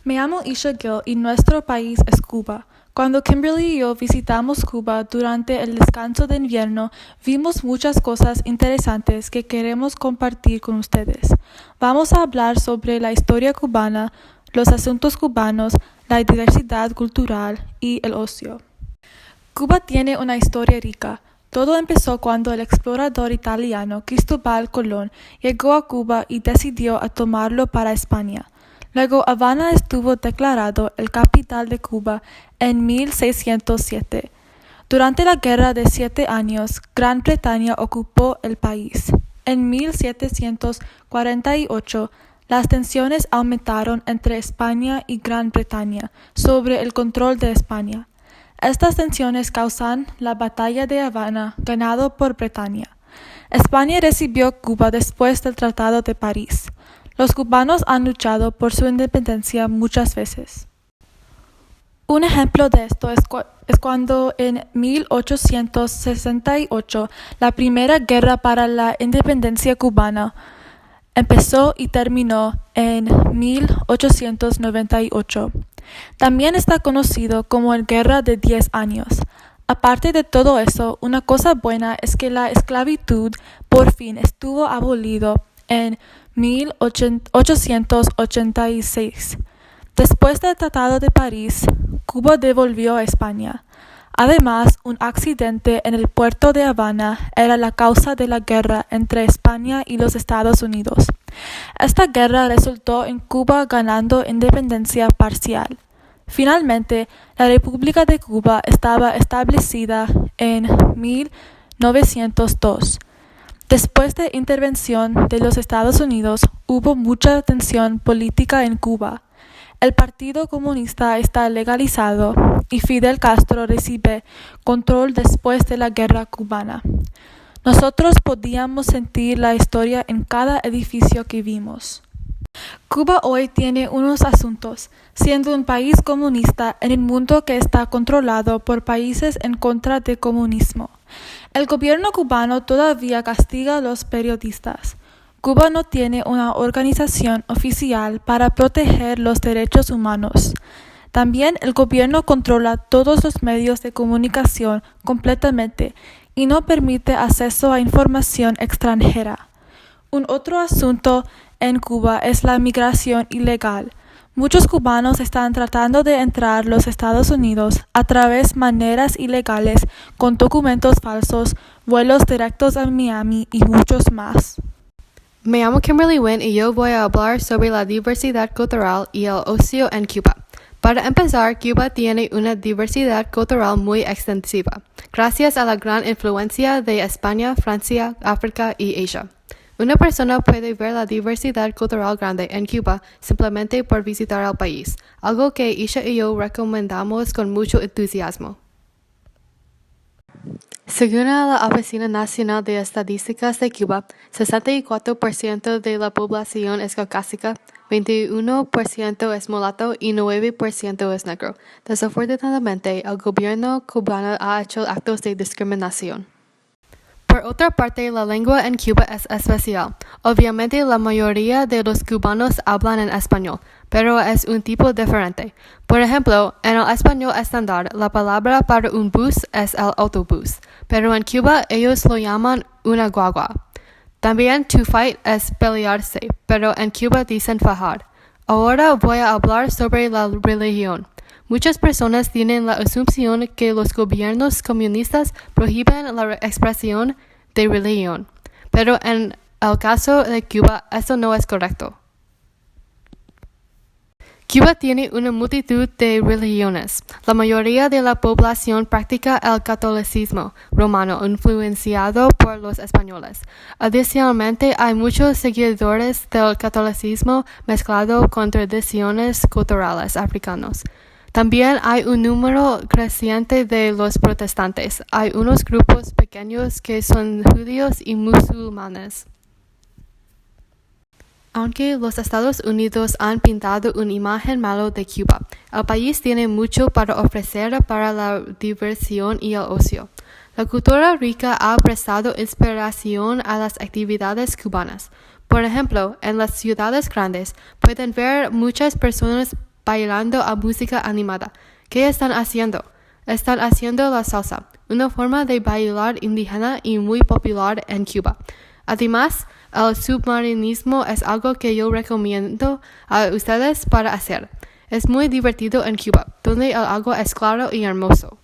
Me llamo Isha Gill y nuestro país es Cuba. Cuando Kimberly y yo visitamos Cuba durante el descanso de invierno, vimos muchas cosas interesantes que queremos compartir con ustedes. Vamos a hablar sobre la historia cubana, los asuntos cubanos, la diversidad cultural y el ocio. Cuba tiene una historia rica. Todo empezó cuando el explorador italiano Cristóbal Colón llegó a Cuba y decidió a tomarlo para España. Luego Habana estuvo declarado el capital de Cuba en 1607. Durante la Guerra de 7 Años, Gran Bretaña ocupó el país. En 1748, las tensiones aumentaron entre España y Gran Bretaña sobre el control de España. Estas tensiones causan la Batalla de Habana, ganado por Bretaña. España recibió Cuba después del Tratado de París. Los cubanos han luchado por su independencia muchas veces. Un ejemplo de esto es cuando en 1868 la primera guerra para la independencia cubana empezó y terminó en 1898. También está conocido como la Guerra de 10 Años. Aparte de todo eso, una cosa buena es que la esclavitud por fin estuvo abolido en 1886. Después del Tratado de París, Cuba devolvió a España. Además, un accidente en el puerto de Habana era la causa de la guerra entre España y los Estados Unidos. Esta guerra resultó en Cuba ganando independencia parcial. Finalmente, la República de Cuba estaba establecida en 1902. Después de intervención de los Estados Unidos, hubo mucha tensión política en Cuba. El Partido Comunista está legalizado y Fidel Castro recibe control después de la Guerra Cubana. Nosotros podíamos sentir la historia en cada edificio que vimos. Cuba hoy tiene unos asuntos, siendo un país comunista en un mundo que está controlado por países en contra del comunismo. El gobierno cubano todavía castiga a los periodistas. Cuba no tiene una organización oficial para proteger los derechos humanos. También el gobierno controla todos los medios de comunicación completamente y no permite acceso a información extranjera. Un otro asunto en Cuba es la migración ilegal. Muchos cubanos están tratando de entrar a los Estados Unidos a través de maneras ilegales con documentos falsos, vuelos directos a Miami y muchos más. Me llamo Kimberly Wynn y yo voy a hablar sobre la diversidad cultural y el ocio en Cuba. Para empezar, Cuba tiene una diversidad cultural muy extensiva, gracias a la gran influencia de España, Francia, África y Asia. Una persona puede ver la diversidad cultural grande en Cuba simplemente por visitar el país, algo que Isha y yo recomendamos con mucho entusiasmo. Según la Oficina Nacional de Estadísticas de Cuba, 64% de la población es caucásica, 21% es mulato y 9% es negro. Desafortunadamente, el gobierno cubano ha hecho actos de discriminación. Por otra parte, la lengua en Cuba es especial. Obviamente, la mayoría de los cubanos hablan en español, pero es un tipo diferente. Por ejemplo, en el español estándar, la palabra para un bus es el autobús, pero en Cuba ellos lo llaman una guagua. También to fight es pelearse, pero en Cuba dicen fajar. Ahora voy a hablar sobre la religión. Muchas personas tienen la asunción que los gobiernos comunistas prohíben la expresión de religión, pero en el caso de Cuba, eso no es correcto. Cuba tiene una multitud de religiones. La mayoría de la población practica el catolicismo romano, influenciado por los españoles. Adicionalmente, hay muchos seguidores del catolicismo mezclado con tradiciones culturales africanas. También hay un número creciente de los protestantes. Hay unos grupos pequeños que son judíos y musulmanes. Aunque los Estados Unidos han pintado una imagen mala de Cuba, el país tiene mucho para ofrecer para la diversión y el ocio. La cultura rica ha prestado inspiración a las actividades cubanas. Por ejemplo, en las ciudades grandes pueden ver muchas personas bailando a música animada. ¿Qué están haciendo? Están haciendo la salsa, una forma de bailar indígena y muy popular en Cuba. Además, el submarinismo es algo que yo recomiendo a ustedes para hacer. Es muy divertido en Cuba, donde el agua es claro y hermoso.